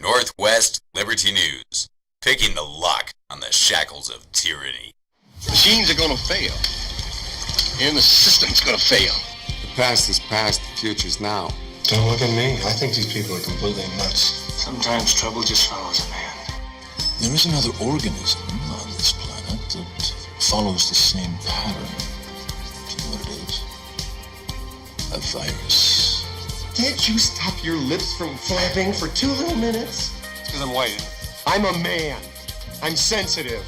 Northwest Liberty News, picking the lock on the shackles of tyranny. Machines are going to fail, and the system's going to fail. The past is past, the future's now. Don't look at me. I think these people are completely nuts. Sometimes trouble just follows a man. There is another organism on this planet that follows the same pattern. Do you know what it is? A virus. Can't you stop your lips from flapping for 2 little minutes? It's because I'm white. I'm a man. I'm sensitive.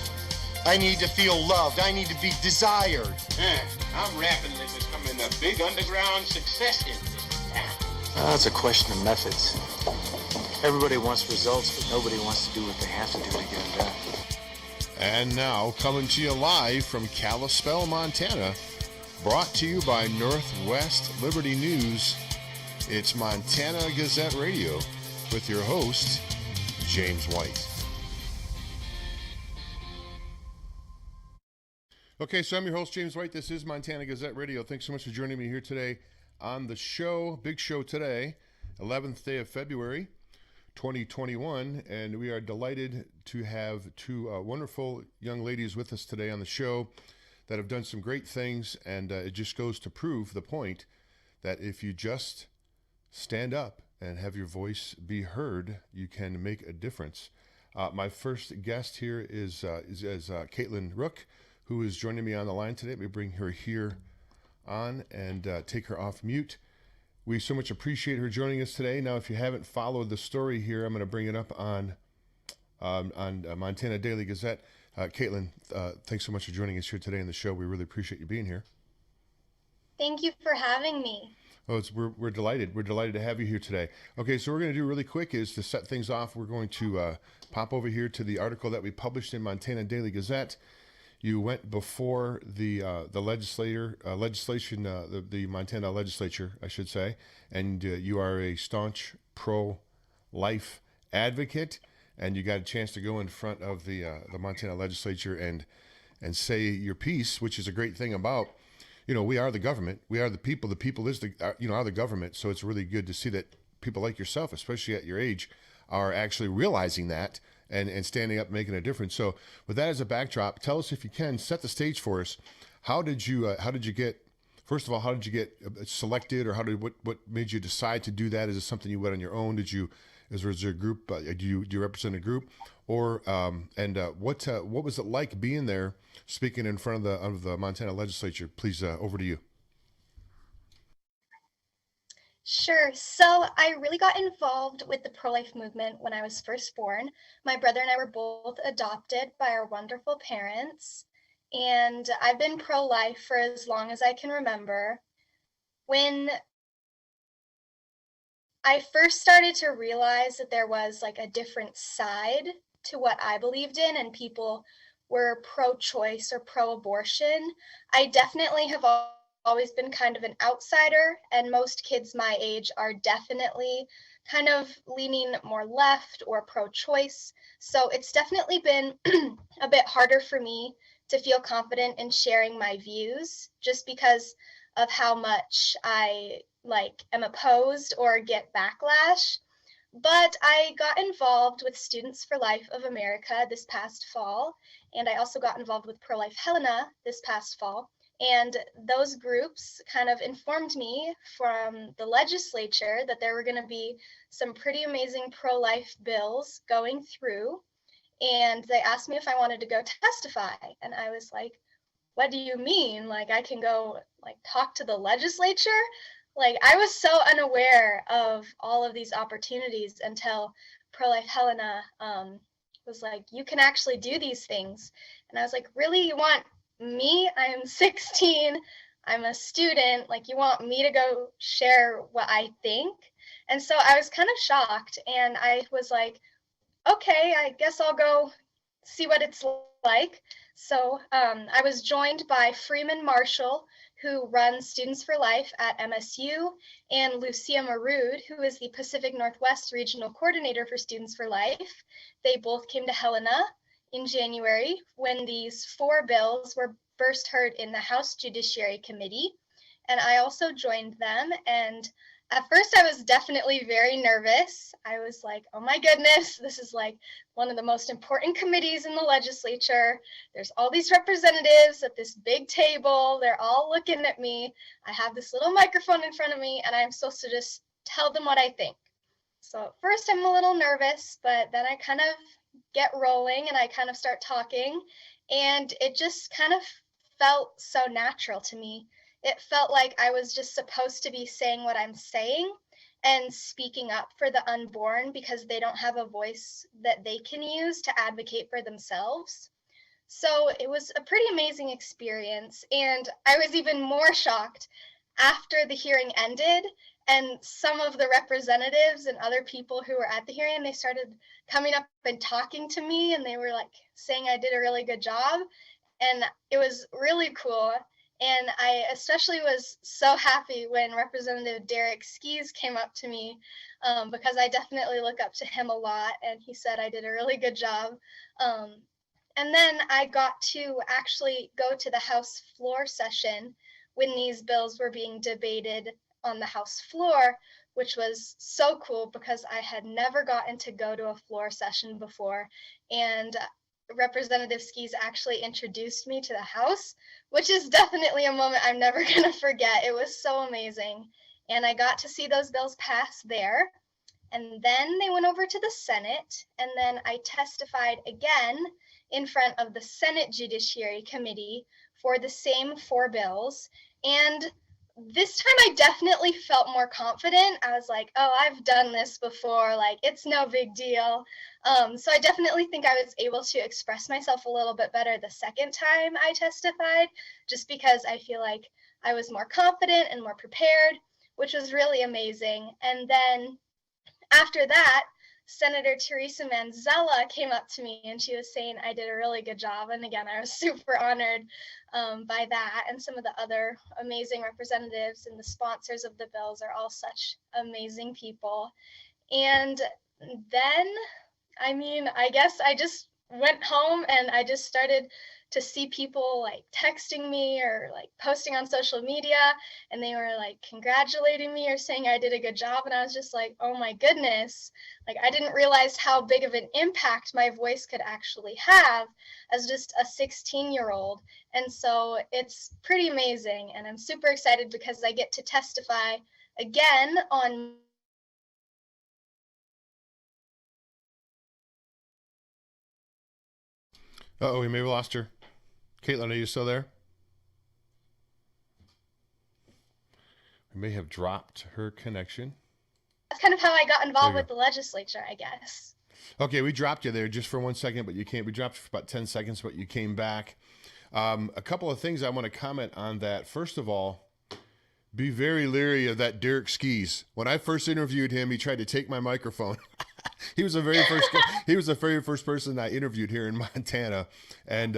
I need to feel loved. I need to be desired. I'm rapidly becoming a big underground success in this town. It's a question of methods. Everybody wants results, but nobody wants to do what they have to do to get them done. And now, coming to you live from Kalispell, Montana, brought to you by Northwest Liberty News, it's Montana Gazette Radio with your host, James White. Okay, so I'm your host, James White. This is Montana Gazette Radio. Thanks so much for joining me here today on the show. Big show today, 11th day of February, 2021, and we are delighted to have two wonderful young ladies with us today on the show that have done some great things, and it just goes to prove the point that if you just stand up and have your voice be heard, you can make a difference. My first guest here is Kaitlyn Ruch, who is joining me on the line today. Let me bring her here on and take her off mute. We so much appreciate her joining us today. Now, if you haven't followed the story here, I'm going to bring it up on Montana Daily Gazette. Kaitlyn, thanks so much for joining us here today on the show. We really appreciate you being here. Thank you for having me. Oh, we're delighted. We're delighted to have you here today. Okay, so what we're going to do really quick is to set things off. We're going to pop over here to the article that we published in Montana Daily Gazette. You went before the Montana legislature, I should say, and you are a staunch pro-life advocate, and you got a chance to go in front of the Montana legislature and say your piece, which is a great thing about, we are the government, we are the people. The people is are the government. So it's really good to see that people like yourself, especially at your age, are actually realizing that and standing up, making a difference. So with that as a backdrop, tell us, if you can, set the stage for us. How did you get, first of all, how did you get selected, or what made you decide to do that? Is it something you went on your own? Was there a group? Do you represent a group, or what was it like being there, speaking in front of the Montana legislature? Please, over to you. Sure. So I really got involved with the pro-life movement when I was first born. My brother and I were both adopted by our wonderful parents, and I've been pro-life for as long as I can remember. When I first started to realize that there was like a different side to what I believed in, and people were pro-choice or pro-abortion, I definitely have always been kind of an outsider, and most kids my age are definitely kind of leaning more left or pro-choice. So it's definitely been a bit harder for me to feel confident in sharing my views, just because of how much I am opposed or get backlash. But I got involved with Students for Life of America this past fall, and I also got involved with Pro-Life Helena this past fall. And those groups kind of informed me from the legislature that there were going to be some pretty amazing pro-life bills going through. And they asked me if I wanted to go testify. And I was like, what do you mean? Like, I can go talk to the legislature? I was so unaware of all of these opportunities until Pro-Life Helena was like, you can actually do these things. And I was like, really? You want me? I'm 16. I'm a student. You want me to go share what I think? And so I was kind of shocked, and I was like, okay, I guess I'll go see what it's like. So I was joined by Freeman Marshall, who runs Students for Life at MSU, and Lucia Marood, who is the Pacific Northwest Regional Coordinator for Students for Life. They both came to Helena in January when these 4 bills were first heard in the House Judiciary Committee. And I also joined them, and At first, I was definitely very nervous. I was like, oh my goodness, this is like one of the most important committees in the legislature. There's all these representatives at this big table. They're all looking at me. I have this little microphone in front of me, and I'm supposed to just tell them what I think. So at first, I'm a little nervous, but then I kind of get rolling and I kind of start talking, and it just kind of felt so natural to me. It felt like I was just supposed to be saying what I'm saying and speaking up for the unborn because they don't have a voice that they can use to advocate for themselves. So it was a pretty amazing experience. And I was even more shocked after the hearing ended and some of the representatives and other people who were at the hearing, they started coming up and talking to me, and they were like saying I did a really good job. And it was really cool. And I especially was so happy when Representative Derek Skees came up to me because I definitely look up to him a lot. And he said I did a really good job. And then I got to actually go to the House floor session when these bills were being debated on the House floor, which was so cool because I had never gotten to go to a floor session before. And Representative Skees actually introduced me to the House, which is definitely a moment I'm never going to forget. It was so amazing. And I got to see those bills pass there. And then they went over to the Senate, and then I testified again in front of the Senate Judiciary Committee for the same 4 bills. And this time I definitely felt more confident. I was like, oh, I've done this before, like it's no big deal. So I definitely think I was able to express myself a little bit better the second time I testified, just because I feel like I was more confident and more prepared, which was really amazing. And then after that, Senator Teresa Manzella came up to me and she was saying I did a really good job. And again, I was super honored by that. And some of the other amazing representatives and the sponsors of the bills are all such amazing people. And then, I mean, I guess I just went home and I just started to see people like texting me or like posting on social media, and they were like congratulating me or saying I did a good job. And I was just like, oh my goodness, like I didn't realize how big of an impact my voice could actually have as just a 16-year-old. And so it's pretty amazing, and I'm super excited because I get to testify again on Uh-oh, we may have lost her. Kaitlyn, are you still there? We may have dropped her connection. That's kind of how I got involved with the legislature, I guess. Okay, we dropped you there just for 1 second, but you can't. We dropped you for about 10 seconds, but you came back. A couple of things I want to comment on that. First of all, be very leery of that Derek Skees. When I first interviewed him, he tried to take my microphone. He was the very first person I interviewed here in Montana. And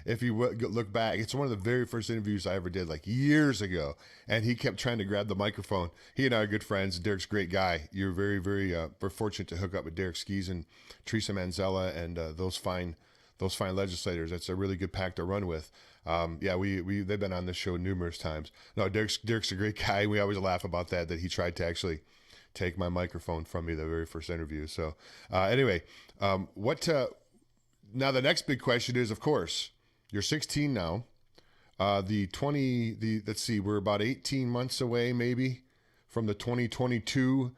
if you look back, it's one of the very first interviews I ever did, like years ago. And he kept trying to grab the microphone. He and I are good friends. Derek's a great guy. You're very, very fortunate to hook up with Derek Skees and Teresa Manzella and those fine legislators. That's a really good pack to run with. They've been on this show numerous times. No, Derek's a great guy. We always laugh about that he tried to actually take my microphone from me the very first interview. So anyway, now the next big question is, of course, you're 16 now. Let's see, we're about 18 months away maybe from the 2022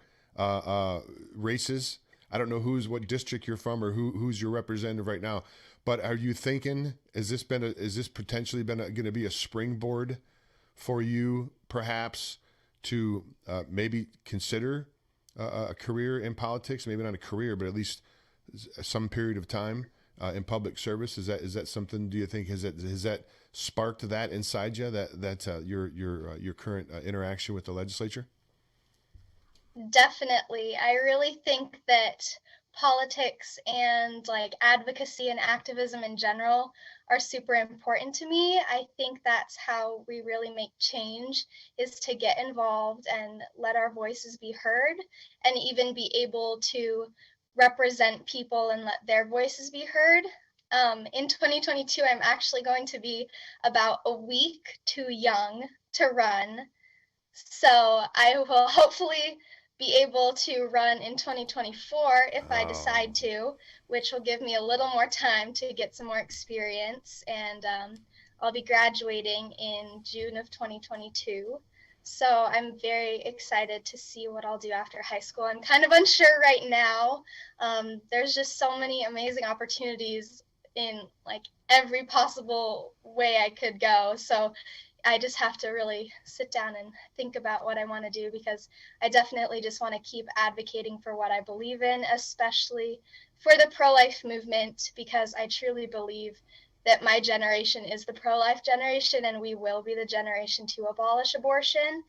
races. I don't know what district you're from or who's your representative right now, but are you thinking, is this potentially going to be a springboard for you perhaps to maybe consider a career in politics? Maybe not a career, but at least some period of time in public service. Is that something? Do you think has that sparked that inside you? That your current interaction with the legislature? Definitely. I really think that politics and like advocacy and activism in general are super important to me. I think that's how we really make change, is to get involved and let our voices be heard, and even be able to represent people and let their voices be heard. In 2022, I'm actually going to be about a week too young to run So I will hopefully be able to run in 2024 if I decide to, which will give me a little more time to get some more experience. And I'll be graduating in June of 2022. So I'm very excited to see what I'll do after high school. I'm kind of unsure right now. There's just so many amazing opportunities in like every possible way I could go. So I just have to really sit down and think about what I want to do, because I definitely just want to keep advocating for what I believe in, especially for the pro-life movement, because I truly believe that my generation is the pro-life generation and we will be the generation to abolish abortion.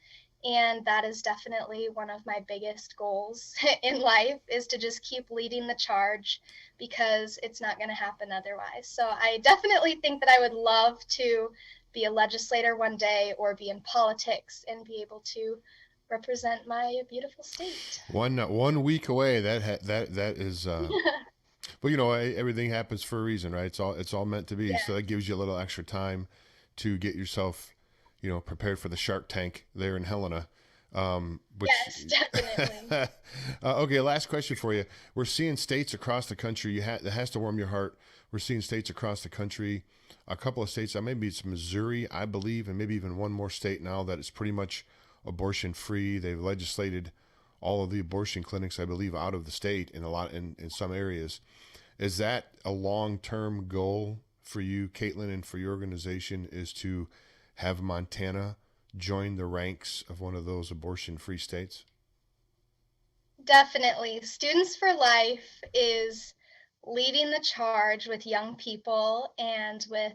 And that is definitely one of my biggest goals in life, is to just keep leading the charge, because it's not going to happen otherwise. So I definitely think that I would love to be a legislator one day, or be in politics and be able to represent my beautiful state. 1 week away. That is. But you know, everything happens for a reason, right? It's all meant to be. Yeah. So that gives you a little extra time to get yourself, prepared for the Shark Tank there in Helena. Yes, definitely. Okay, last question for you. We're seeing states across the country. That has to warm your heart. We're seeing states across the country. A couple of states, maybe it's Missouri, I believe, and maybe even one more state now that is pretty much abortion free. They've legislated all of the abortion clinics, I believe, out of the state in some areas. Is that a long-term goal for you, Kaitlyn, and for your organization, is to have Montana join the ranks of one of those abortion-free states? Definitely. Students for Life is leading the charge with young people and with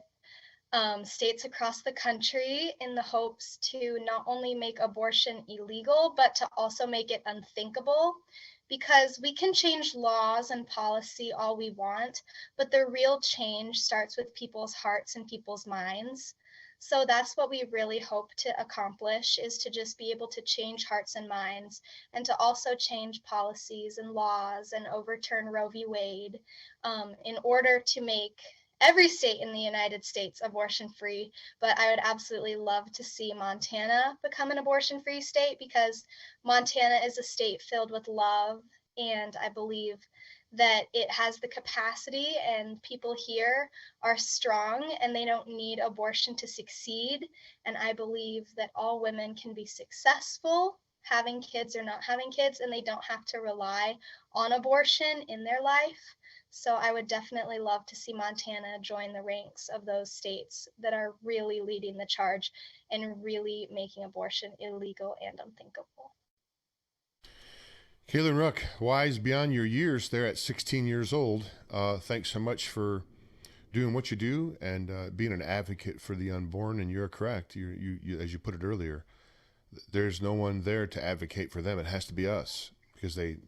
states across the country, in the hopes to not only make abortion illegal, but to also make it unthinkable. Because we can change laws and policy all we want, but the real change starts with people's hearts and people's minds. So that's what we really hope to accomplish, is to just be able to change hearts and minds, and to also change policies and laws and overturn Roe v. Wade, in order to make every state in the United States abortion free. But I would absolutely love to see Montana become an abortion free state, because Montana is a state filled with love, and I believe that it has the capacity, and people here are strong and they don't need abortion to succeed. And I believe that all women can be successful, having kids or not having kids, and they don't have to rely on abortion in their life. So I would definitely love to see Montana join the ranks of those states that are really leading the charge and really making abortion illegal and unthinkable. Kaitlyn Ruch, wise beyond your years there at 16 years old. Thanks so much for doing what you do and being an advocate for the unborn. And you're correct. You, as you put it earlier, there's no one there to advocate for them. It has to be us, because they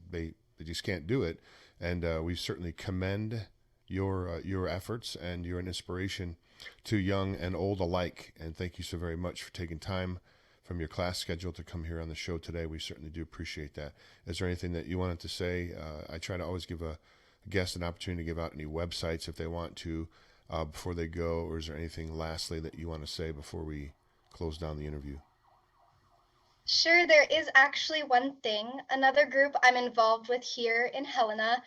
just can't do it. And we certainly commend your efforts, and you're an inspiration to young and old alike. And thank you so very much for taking time from your class schedule to come here on the show today. We certainly do appreciate that. Is there anything that you wanted to say? I try to always give a guest an opportunity to give out any websites if they want to before they go, or is there anything lastly that you want to say before we close down the interview? Sure, there is actually one thing. Another group I'm involved with here in Helena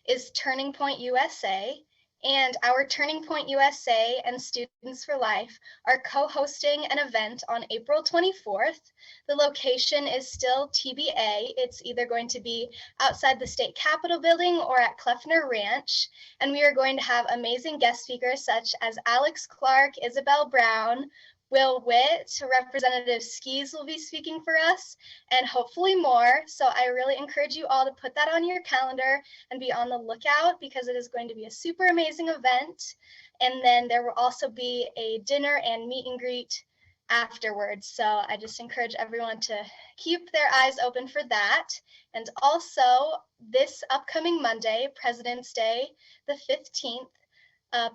is Turning Point USA. And our Turning Point USA and Students for Life are co-hosting an event on April 24th. The location is still TBA. It's either going to be outside the state capitol building or at Kleffner Ranch. And we are going to have amazing guest speakers such as Alex Clark, Isabel Brown, Will Witt, Representative Skis will be speaking for us, and hopefully more. So I really encourage you all to put that on your calendar and be on the lookout, because it is going to be a super amazing event. And then there will also be a dinner and meet and greet afterwards. So I just encourage everyone to keep their eyes open for that. And also this upcoming Monday, President's Day, the 15th,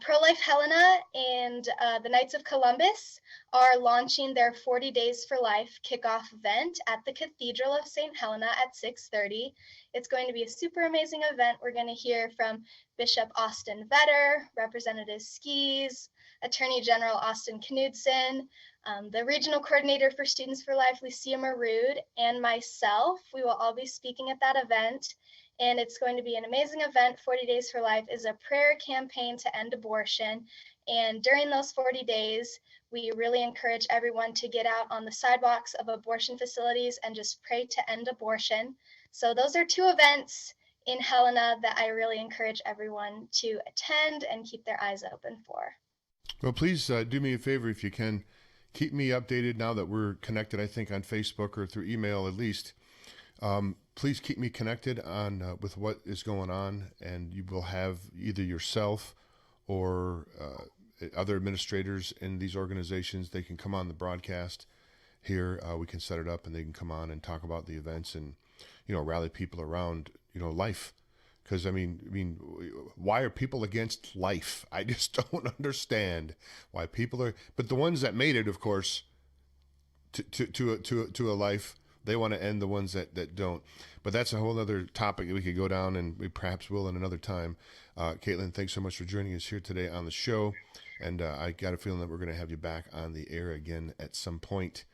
Pro-Life Helena and the Knights of Columbus are launching their 40 Days for Life kickoff event at the Cathedral of St. Helena at 6:30. It's going to be a super amazing event. We're going to hear from Bishop Austin Vetter, Representative Skis, Attorney General Austin Knudsen, the Regional Coordinator for Students for Life, Lucia Marood, and myself. We will all be speaking at that event, and it's going to be an amazing event. 40 Days for Life is a prayer campaign to end abortion, and during those 40 days, we really encourage everyone to get out on the sidewalks of abortion facilities and just pray to end abortion. So those are two events in Helena that I really encourage everyone to attend and keep their eyes open for. Well, please do me a favor if you can. Keep me updated now that we're connected, I think, on Facebook or through email at least. Please keep me connected on with what is going on, and you will have either yourself or other administrators in these organizations. They can come on the broadcast here. We can set it up, and they can come on and talk about the events and, rally people around, life. Because I mean, why are people against life? I just don't understand why people are. But the ones that made it, of course, to a life, they want to end the ones that don't. But that's a whole other topic that we could go down, and we perhaps will in another time. Kaitlyn, thanks so much for joining us here today on the show. And I got a feeling that we're going to have you back on the air again at some point.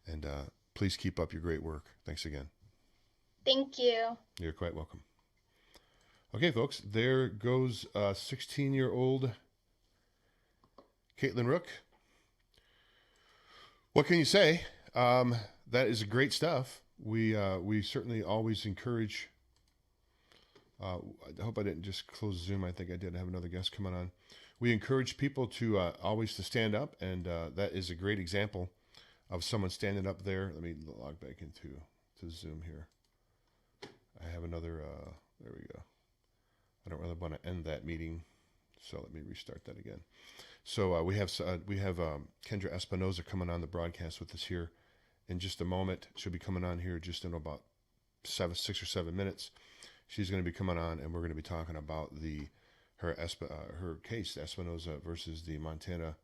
And please keep up your great work. Thanks again. Thank you. You're quite welcome. Okay, folks, there goes 16-year-old Kaitlyn Ruch. What can you say? That is great stuff. We certainly always encourage. I hope I didn't just close Zoom. I think I did have another guest coming on. We encourage people to always to stand up, and that is a great example of someone standing up there. Let me log back into Zoom here. I have another. There we go. I don't really want to end that meeting, so let me restart that again. So we have Kendra Espinoza coming on the broadcast with us here in just a moment. She'll be coming on here just in about 6 or 7 minutes. She's going to be coming on, and we're going to be talking about her case, Espinoza versus the Montana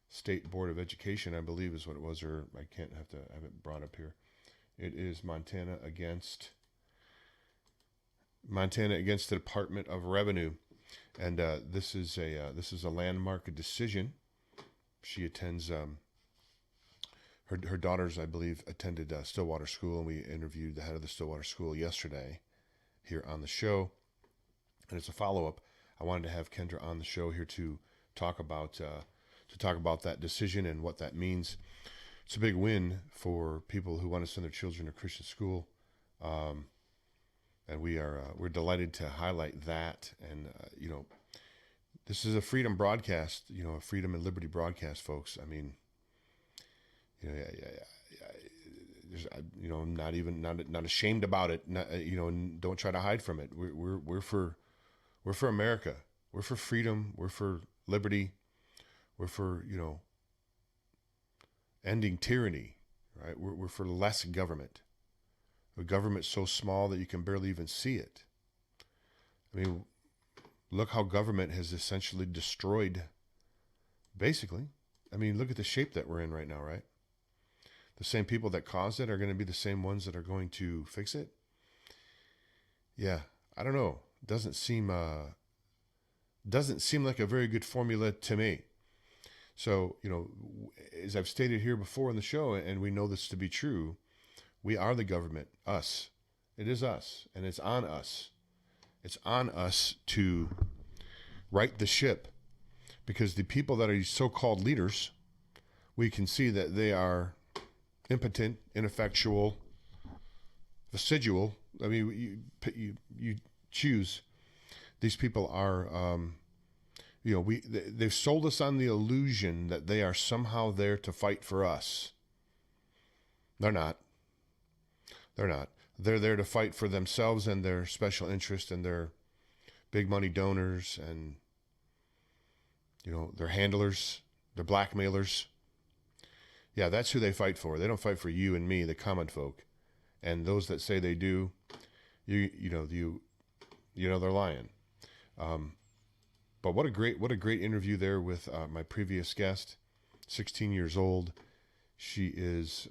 State Board of Education, I believe is what it was, or I can't have it brought up here. It is Montana against the Department of Revenue, and this is a landmark decision. She attends. Her daughters, I believe, attended Stillwater School, and we interviewed the head of the Stillwater School yesterday here on the show. And it's a follow-up. I wanted to have Kendra on the show here to talk about that decision and what that means. It's a big win for people who want to send their children to Christian school. And we're delighted to highlight that. And this is a freedom broadcast, a freedom and liberty broadcast, folks. I mean, I'm not ashamed about it. And don't try to hide from it. We're for America. We're for freedom. We're for liberty. We're for ending tyranny. Right? We're for less government. A government so small that you can barely even see it. I mean, look how government has essentially destroyed, basically. I mean, look at the shape that we're in right now, right? The same people that caused it are going to be the same ones that are going to fix it. Yeah, I don't know. Doesn't seem like a very good formula to me. So, as I've stated here before in the show, and we know this to be true, we are the government, us. It is us, and it's on us. It's on us to right the ship, because the people that are so-called leaders, we can see that they are impotent, ineffectual, residual. I mean, you choose. These people are, they've sold us on the illusion that they are somehow there to fight for us. They're not. They're not. They're there to fight for themselves and their special interest and their big money donors and, their handlers, their blackmailers. Yeah, that's who they fight for. They don't fight for you and me, the common folk. And those that say they do, they're lying. But what a great interview there with my previous guest, 16 years old. She is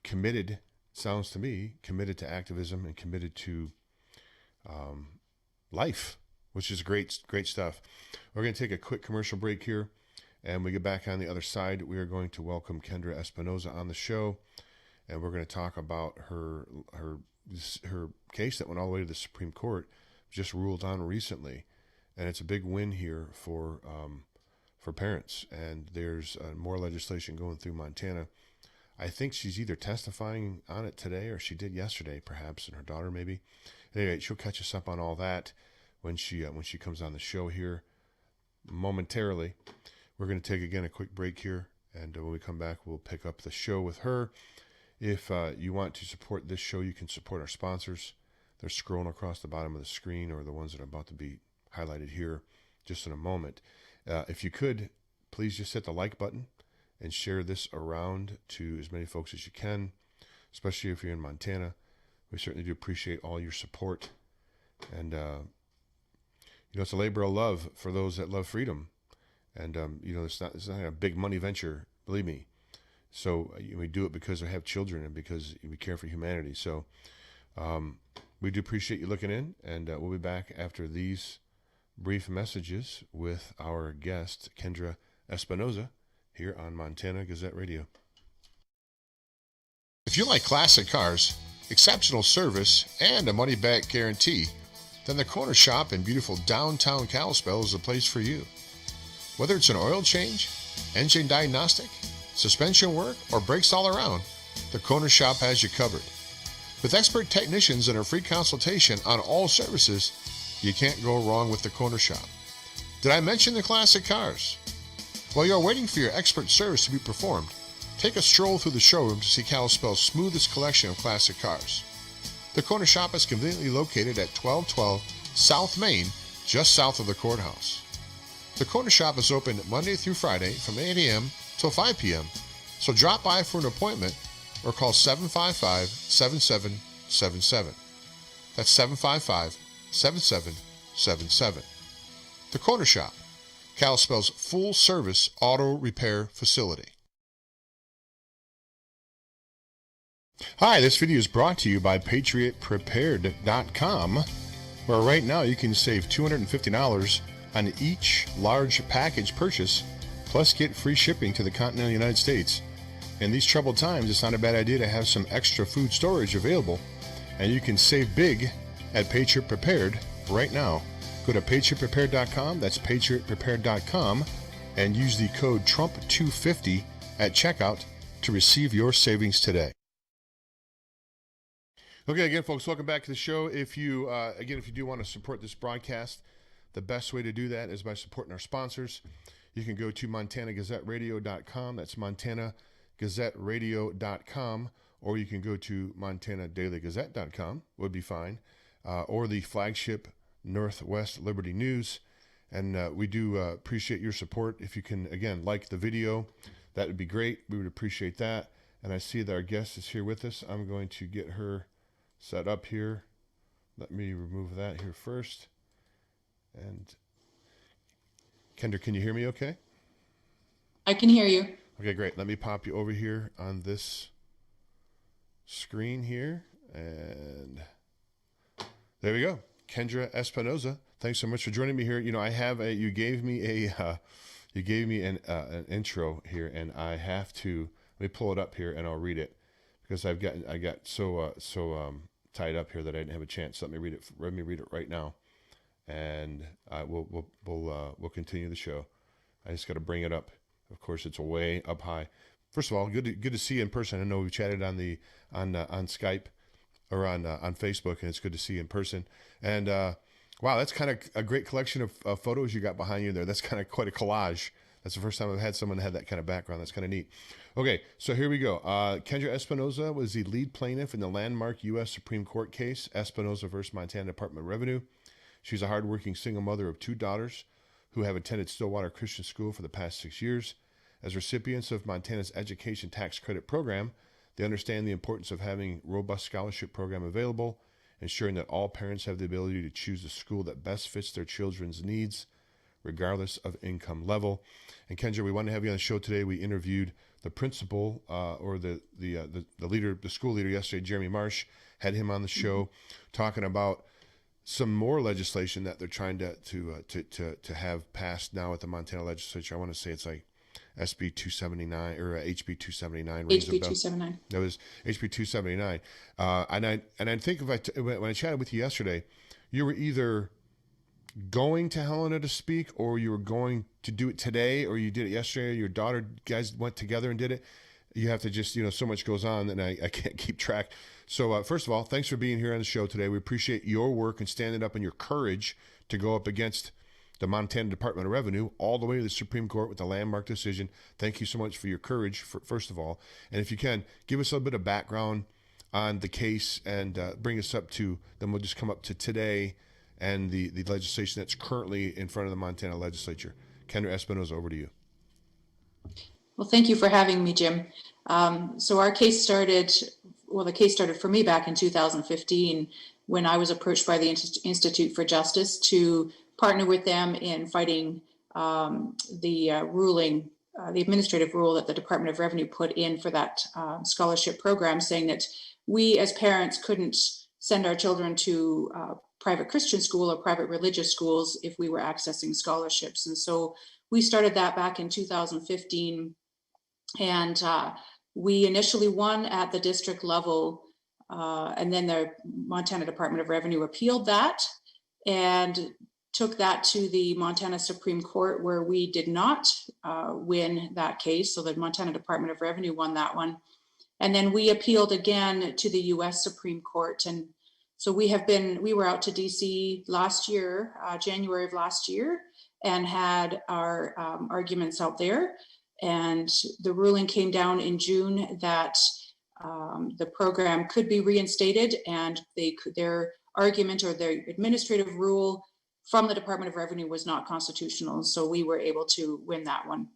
committed, sounds to me, committed to activism and committed to life. which is great stuff. We're going to take a quick commercial break here, and we get back on the other side. We are going to welcome Kendra Espinoza on the show, and we're going to talk about her case that went all the way to the Supreme Court, just ruled on recently, and it's a big win here for parents. And there's more legislation going through Montana. I think she's either testifying on it today or she did yesterday, perhaps, and her daughter maybe. Anyway, she'll catch us up on all that when she comes on the show here momentarily. We're going to take again a quick break here, and when we come back, we'll pick up the show with her. If you want to support this show, you can support our sponsors. They're scrolling across the bottom of the screen, or the ones that are about to be highlighted here just in a moment. If you could, please just hit the like button and share this around to as many folks as you can, especially if you're in Montana. We certainly do appreciate all your support. And, it's a labor of love for those that love freedom. And, it's not a big money venture, believe me. So we do it because we have children and because we care for humanity. So we do appreciate you looking in, and we'll be back after these brief messages with our guest, Kendra Espinoza, here on Montana Gazette Radio. If you like classic cars, exceptional service, and a money-back guarantee, then the Corner Shop in beautiful downtown Kalispell is the place for you. Whether it's an oil change, engine diagnostic, suspension work, or brakes all around, the Corner Shop has you covered. With expert technicians and a free consultation on all services, you can't go wrong with the Corner Shop. Did I mention the classic cars? While you're waiting for your expert service to be performed, take a stroll through the showroom to see Kalispell's smoothest collection of classic cars. The Corner Shop is conveniently located at 1212 South Main, just south of the courthouse. The Corner Shop is open Monday through Friday from 8 a.m. till 5 p.m., so drop by for an appointment or call 755-7777. That's 755-7777. The Corner Shop, Kalispell's full-service auto repair facility. Hi, this video is brought to you by PatriotPrepared.com, where right now you can save $250 on each large package purchase, plus get free shipping to the continental United States. In these troubled times, it's not a bad idea to have some extra food storage available, and you can save big at Patriot Prepared right now. Go to PatriotPrepared.com, that's PatriotPrepared.com, and use the code TRUMP250 at checkout to receive your savings today. Okay, again, folks, welcome back to the show. If you do want to support this broadcast, the best way to do that is by supporting our sponsors. You can go to MontanaGazetteRadio.com, that's MontanaGazetteRadio.com, or you can go to MontanaDailyGazette.com, would be fine, or the flagship Northwest Liberty News. And we do appreciate your support. If you can, again, like the video, that would be great. We would appreciate that. And I see that our guest is here with us. I'm going to get her set up here. Let me remove that here first. And Kendra, can you hear me okay? I can hear you. Okay, great. Let me pop you over here on this screen here. And there we go. Kendra Espinoza, thanks so much for joining me here. I have you gave me an intro here, and I have to, let me pull it up here and I'll read it, because I got so tied up here that I didn't have a chance. So let me read it right now, and we'll continue the show. I just got to bring it up. Of course, it's way up high. First of all, good to see you in person. I know we chatted on Skype or on Facebook, and it's good to see you in person. And wow, that's kind of a great collection of photos you got behind you there. That's kind of quite a collage. That's the first time I've had someone have that kind of background. That's kind of neat. Okay, so here we go. Kendra Espinoza was the lead plaintiff in the landmark U.S. Supreme Court case, Espinoza versus Montana Department of Revenue. She's a hardworking single mother of 2 daughters who have attended Stillwater Christian School for the past 6 years. As recipients of Montana's Education Tax Credit Program, they understand the importance of having a robust scholarship program available, ensuring that all parents have the ability to choose the school that best fits their children's needs, regardless of income level. And Kendra, we want to have you on the show today. We interviewed the principal, or the leader, the school leader yesterday, Jeremy Marsh, had him on the show talking about some more legislation that they're trying to have passed now at the Montana legislature. I want to say it's like SB 279 or HB 279. HB 279. That was HB 279. And I think when I chatted with you yesterday, you were either going to Helena to speak, or you were going to do it today, or you did it yesterday. Your daughter, guys went together and did it. You have to just, so much goes on and I can't keep track. So first of all, thanks for being here on the show today. We appreciate your work and standing up and your courage to go up against the Montana Department of Revenue all the way to the Supreme Court with the landmark decision. Thank you so much for your courage, first of all. And if you can, give us a little bit of background on the case and bring us up to, then we'll just come up to today and the legislation that's currently in front of the Montana legislature. Kendra Espinoza, over to you. Well, thank you for having me, Jim. So our case started, the case started for me back in 2015 when I was approached by the Institute for Justice to partner with them in fighting the ruling, the administrative rule that the Department of Revenue put in for that scholarship program, saying that we as parents couldn't send our children to private Christian school or private religious schools if we were accessing scholarships. And so we started that back in 2015. And we initially won at the district level, and then the Montana Department of Revenue appealed that and took that to the Montana Supreme Court, where we did not win that case. So the Montana Department of Revenue won that one. And then we appealed again to the US Supreme Court. And so we were out to DC last year, January of last year, and had our arguments out there. And the ruling came down in June that the program could be reinstated, and their argument or their administrative rule from the Department of Revenue was not constitutional. So we were able to win that one.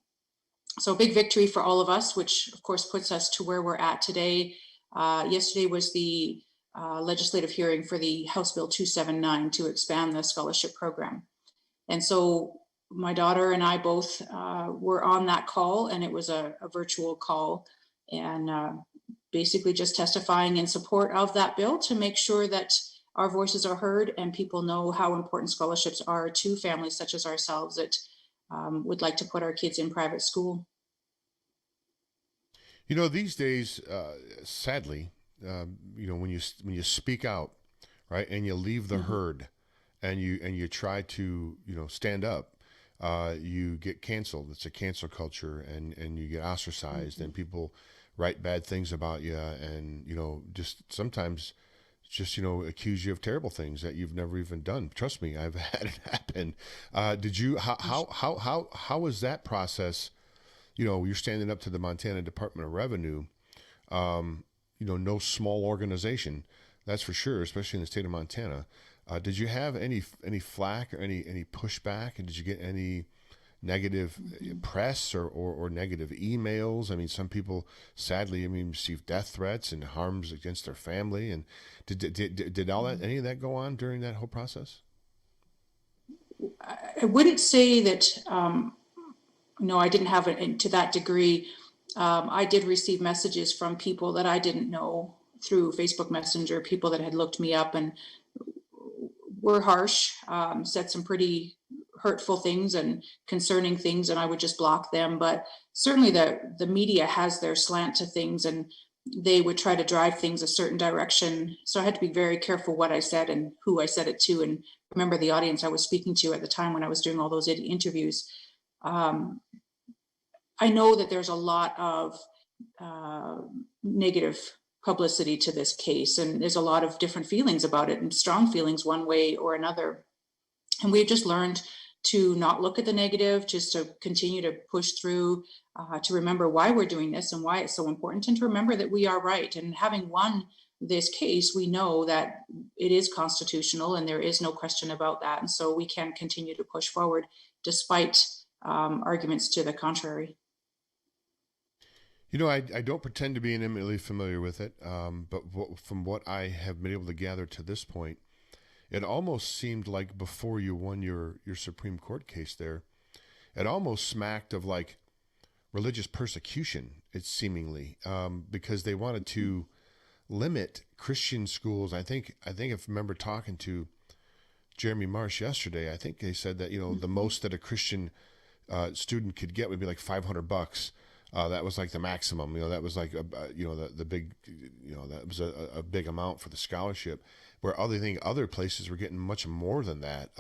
So a big victory for all of us, which of course puts us to where we're at today. Yesterday was the legislative hearing for the House Bill 279 to expand the scholarship program. And so my daughter and I both were on that call, and it was a virtual call, and basically just testifying in support of that bill to make sure that our voices are heard and people know how important scholarships are to families such as ourselves that would like to put our kids in private school. These days, sadly, when you speak out, right, and you leave the herd, and you try to stand up, you get canceled. It's a cancel culture, and you get ostracized, and people write bad things about you, and just sometimes accuse you of terrible things that you've never even done. Trust me, I've had it happen. Did you? How was that process? You're standing up to the Montana Department of Revenue. No small organization, that's for sure, especially in the state of Montana. Did you have any flack or any pushback? And did you get any negative press or negative emails? I mean, some people sadly, receive death threats and harms against their family. And did all that, any of that go on during that whole process? I wouldn't say that, no, I didn't have it to that degree. I did receive messages from people that I didn't know through Facebook Messenger, people that had looked me up and were harsh, said some pretty hurtful things and concerning things, and I would just block them. But certainly the media has their slant to things, and they would try to drive things a certain direction. So I had to be very careful what I said and who I said it to, and remember the audience I was speaking to at the time when I was doing all those interviews. I know that there's a lot of negative publicity to this case, and there's a lot of different feelings about it, and strong feelings one way or another. And we've just learned to not look at the negative, just to continue to push through, to remember why we're doing this and why it's so important, and to remember that we are right. And having won this case, we know that it is constitutional, and there is no question about that. And so we can continue to push forward despite arguments to the contrary. I don't pretend to be intimately familiar with it, but from what I have been able to gather to this point, it almost seemed like before you won your Supreme Court case there, it almost smacked of like religious persecution, it's seemingly, because they wanted to limit Christian schools. I think I remember talking to Jeremy Marsh yesterday. I think they said that, the most that a Christian student could get would be like $500. That was like the maximum. That was like the big, that was a big amount for the scholarship. Where other places were getting much more than that.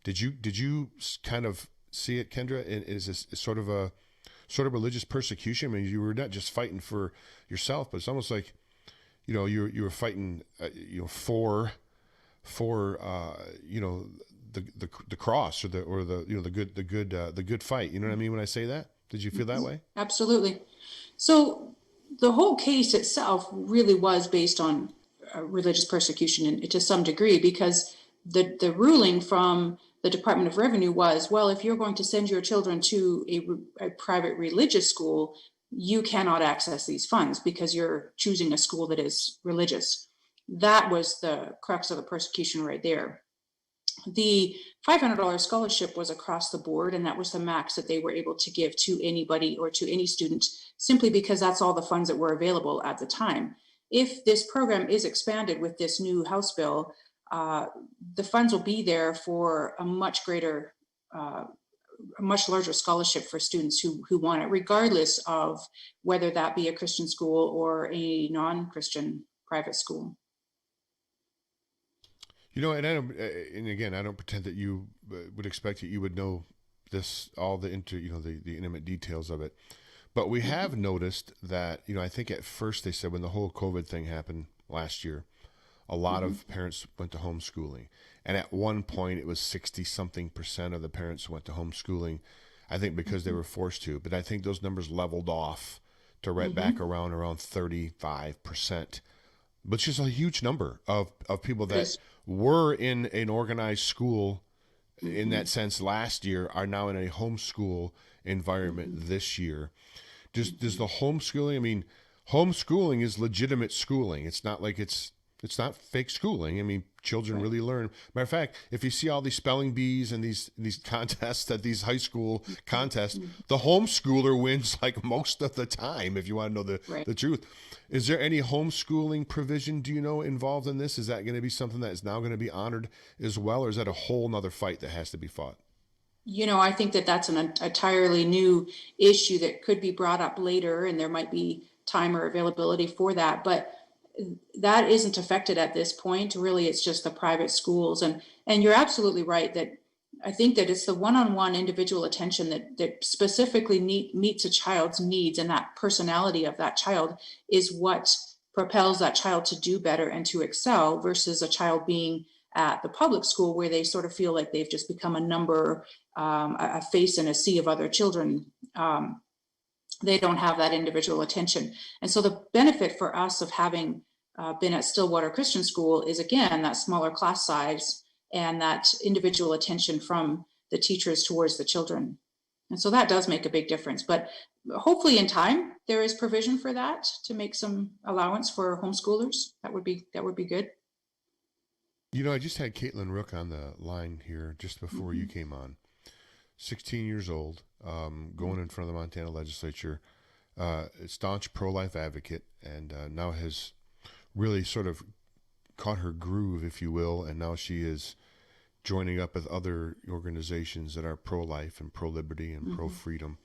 Did you kind of see it, Kendra? Is this sort of religious persecution? I mean, you were not just fighting for yourself, but it's almost like, you were fighting, for the cross or the good fight. You know what I mean when I say that? Did you feel that way? Absolutely. So the whole case itself really was based on religious persecution to some degree, because the ruling from the Department of Revenue was, well, if you're going to send your children to a private religious school, you cannot access these funds because you're choosing a school that is religious. That was the crux of the persecution right there. The $500 scholarship was across the board, and that was the max that they were able to give to anybody or to any student, simply because that's all the funds that were available at the time. If this program is expanded with this new House bill, the funds will be there for a much greater, a much larger scholarship for students who want it, regardless of whether that be a Christian school or a non-Christian private school. And I don't pretend that you would expect that you would know this, all the the intimate details of it. But we have noticed that, I think at first they said when the whole COVID thing happened last year, a lot of parents went to homeschooling. And at one point it was 60-something% of the parents went to homeschooling, I think because they were forced to. But I think those numbers leveled off to right back around 35%, which is a huge number of people that were in an organized school in that sense last year are now in a homeschool environment this year. Does the homeschooling, I mean, homeschooling is legitimate schooling. It's not like it's not fake schooling. I mean, children really learn. Matter of fact, if you see all these spelling bees and these contests at these high school contests, the homeschooler wins like most of the time, if you want to know the truth. Is there any homeschooling provision, do you know, involved in this? Is that going to be something that is now going to be honored as well, or is that a whole nother fight that has to be fought? I think that's an entirely new issue that could be brought up later, and there might be time or availability for that. But that isn't affected at this point. Really, it's just the private schools. And you're absolutely right that I think that it's the one-on-one individual attention that specifically meets a child's needs, and that personality of that child is what propels that child to do better and to excel, versus a child being at the public school where they sort of feel like they've just become a number, a face in a sea of other children. They don't have that individual attention. And so the benefit for us of having been at Stillwater Christian School is, again, that smaller class size and that individual attention from the teachers towards the children. And so that does make a big difference. But hopefully in time, there is provision for that, to make some allowance for homeschoolers. That would be good. I just had Kaitlyn Ruch on the line here just before you came on. 16 years old, going in front of the Montana legislature, staunch pro-life advocate, and now has really sort of caught her groove, if you will, and now she is joining up with other organizations that are pro-life and pro-liberty and pro-freedom.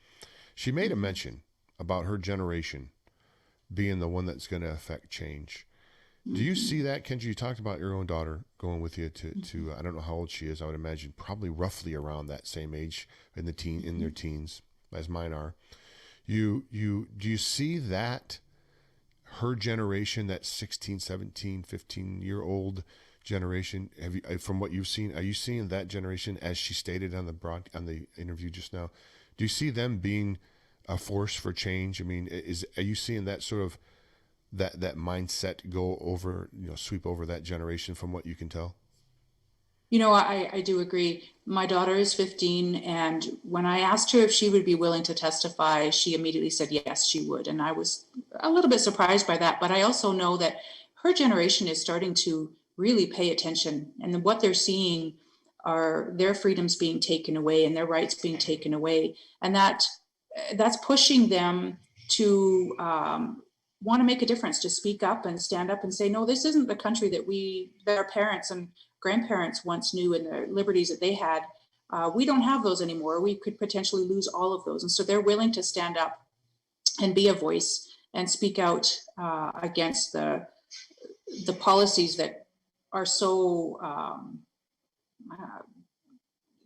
She made a mention about her generation being the one that's going to affect change. Do you see that, Kendra? You talked about your own daughter going with you to I don't know how old she is. I would imagine probably roughly around that same age in their teens as mine are. Do you see that her generation, that 16, 17, 15-year-old generation, from what you've seen, are you seeing that generation, as she stated on the interview just now, do you see them being a force for change? I mean, are you seeing that sort of that mindset go over, sweep over that generation from what you can tell? I do agree. My daughter is 15, and when I asked her if she would be willing to testify, she immediately said yes, she would. And I was a little bit surprised by that, but I also know that her generation is starting to really pay attention, and what they're seeing are their freedoms being taken away and their rights being taken away. And that's pushing them to want to make a difference, to speak up and stand up and say, no, this isn't the country that our parents and grandparents once knew and the liberties that they had, we don't have those anymore. We could potentially lose all of those. And so they're willing to stand up and be a voice and speak out against the policies that are so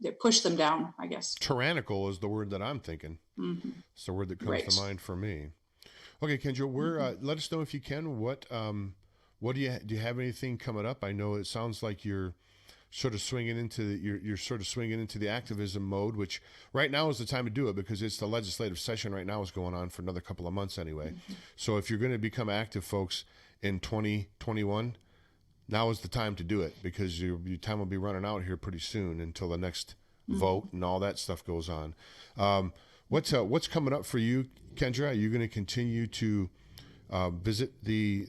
that push them down, I guess. Tyrannical is the word that I'm thinking. Mm-hmm. It's the word that comes to mind for me. Okay, Kendra, let us know if you can. What do you have anything coming up? I know it sounds like you're sort of swinging into the activism mode, which right now is the time to do it because it's the legislative session right now is going on for another couple of months anyway. Mm-hmm. So if you're going to become active, folks, in 2021, now is the time to do it because your time will be running out here pretty soon until the next vote and all that stuff goes on. What's coming up for you, Kendra? Are you going to continue to visit the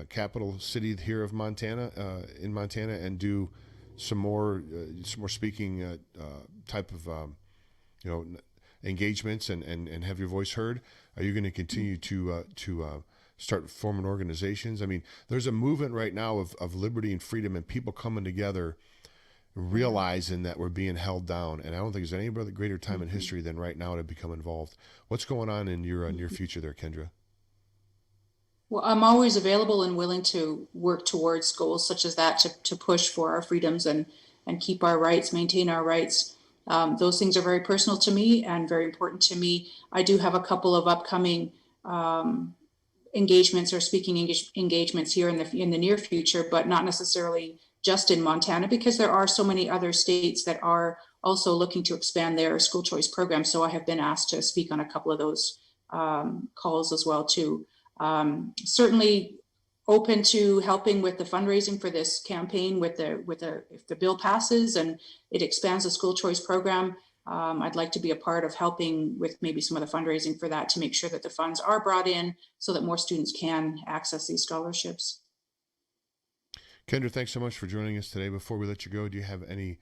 capital city here of Montana, in Montana, and do some more speaking type of engagements and have your voice heard? Are you going to continue to start forming organizations? I mean, there's a movement right now of liberty and freedom and people coming together, realizing that we're being held down. And I don't think there's any other greater time in history than right now to become involved. What's going on in your near future there, Kendra? Well, I'm always available and willing to work towards goals such as that to push for our freedoms and keep our rights, maintain our rights. Those things are very personal to me and very important to me. I do have a couple of upcoming engagements or speaking engagements here in the near future, but not necessarily just in Montana, because there are so many other states that are also looking to expand their school choice program. So I have been asked to speak on a couple of those calls as well too. Certainly open to helping with the fundraising for this campaign if the bill passes and it expands the school choice program. I'd like to be a part of helping with maybe some of the fundraising for that to make sure that the funds are brought in so that more students can access these scholarships. Kendra, thanks so much for joining us today. Before we let you go, do you have any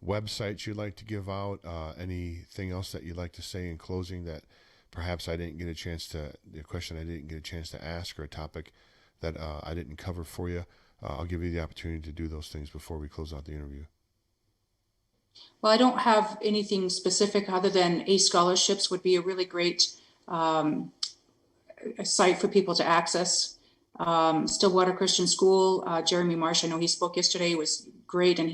websites you'd like to give out? Anything else that you'd like to say in closing that perhaps a question I didn't get a chance to ask or a topic that I didn't cover for you? I'll give you the opportunity to do those things before we close out the interview. Well, I don't have anything specific other than ACE scholarships would be a really great a site for people to access. Stillwater Christian School, Jeremy Marsh, I know he spoke yesterday, was great, and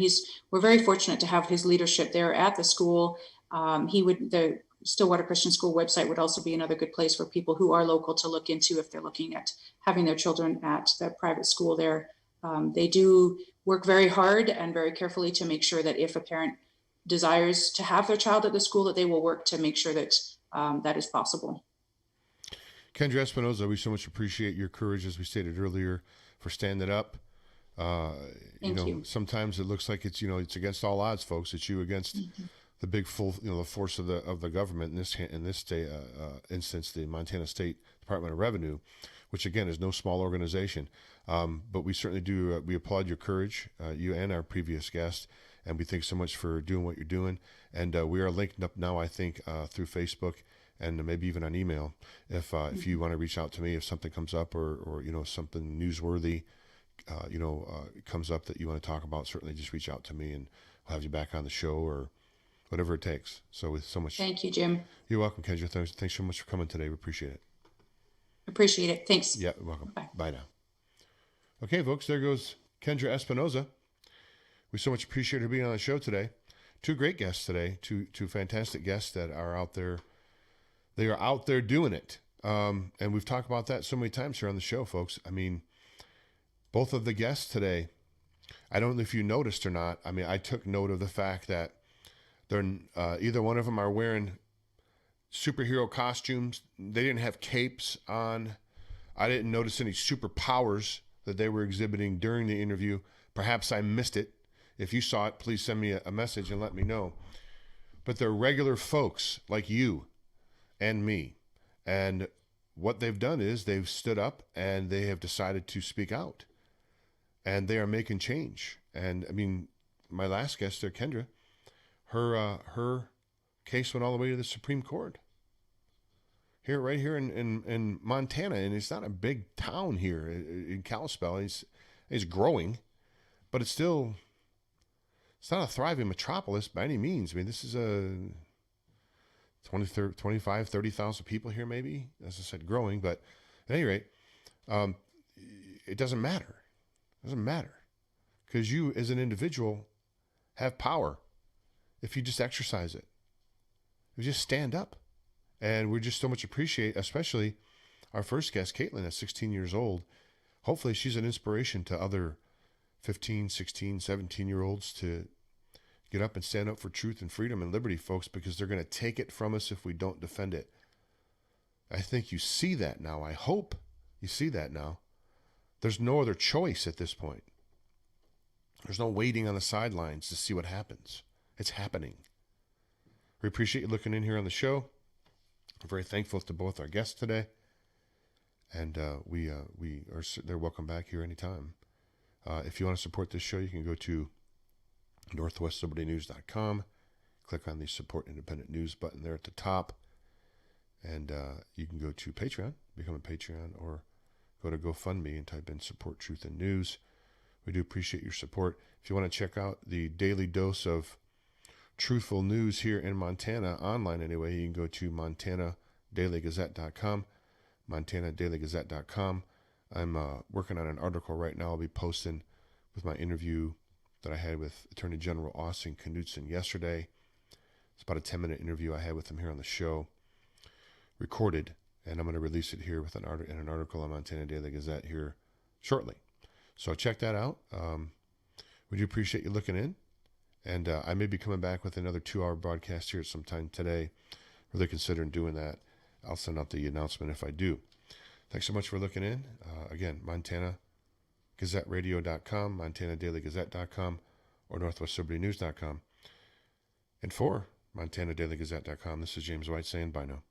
we're very fortunate to have his leadership there at the school. The Stillwater Christian School website would also be another good place for people who are local to look into if they're looking at having their children at the private school there. They do work very hard and very carefully to make sure that if a parent desires to have their child at the school, that they will work to make sure that that is possible. Kendra Espinoza, we so much appreciate your courage, as we stated earlier, for standing up. Thank you. Sometimes it looks like it's against all odds, folks. It's you against the big the force of the government in this state, instance, the Montana State Department of Revenue, which again is no small organization. But we certainly do. We applaud your courage, you and our previous guest, and we thank so much for doing what you're doing. And we are linked up now, I think, through Facebook and maybe even on email. If you want to reach out to me, if something comes up or something newsworthy, comes up that you want to talk about, certainly just reach out to me and I'll have you back on the show or whatever it takes. So with so much. Thank you, Jim. You're welcome, Kendra. Thanks so much for coming today. We appreciate it. Appreciate it. Thanks. Yeah, welcome. Bye now. Okay, folks, there goes Kendra Espinoza. We so much appreciate her being on the show today. Two great guests today, two fantastic guests that are out there. They are out there doing it. And we've talked about that so many times here on the show, folks. I mean, both of the guests today, I don't know if you noticed or not. I mean, I took note of the fact that they're either one of them are wearing superhero costumes. They didn't have capes on. I didn't notice any superpowers that they were exhibiting during the interview. Perhaps I missed it. If you saw it, please send me a message and let me know. But they're regular folks like you and me. And what they've done is they've stood up and they have decided to speak out. And they are making change. And I mean, my last guest there, Kendra, her case went all the way to the Supreme Court. Right here in Montana. And it's not a big town here in Kalispell. It's growing. but it's not a thriving metropolis by any means. I mean, this is a 25, 30,000 people here, maybe, as I said, growing. But at any rate, it doesn't matter. It doesn't matter, because you as an individual have power if you just exercise it. You just stand up. And we just so much appreciate, especially our first guest, Kaitlyn, at 16 years old. Hopefully she's an inspiration to other 15, 16, 17-year-olds to get up and stand up for truth and freedom and liberty, folks, because they're going to take it from us if we don't defend it. I think you see that now. I hope you see that now. There's no other choice at this point. There's no waiting on the sidelines to see what happens. It's happening. We appreciate you looking in here on the show. I'm very thankful to both our guests today. And they're welcome back here anytime. If you want to support this show, you can go to northwestlibertynews.com. Click on the Support Independent News button there at the top. And you can go to Patreon, become a Patreon, or go to GoFundMe and type in Support Truth and News. We do appreciate your support. If you want to check out the daily dose of truthful news here in Montana, online anyway, you can go to montanadailygazette.com, montanadailygazette.com. I'm working on an article right now I'll be posting with my interview that I had with Attorney General Austin Knudsen yesterday. It's about a 10-minute interview I had with him here on the show, recorded, and I'm going to release it here with an article on Montana Daily Gazette here shortly. So check that out. We do appreciate you looking in. And I may be coming back with another 2-hour broadcast here at some time today. Really considering doing that. I'll send out the announcement if I do. Thanks so much for looking in. Again, MontanaGazetteRadio.com, MontanaDailyGazette.com, or NorthwestLibertyNews.com. And for MontanaDailyGazette.com, this is James White saying bye now.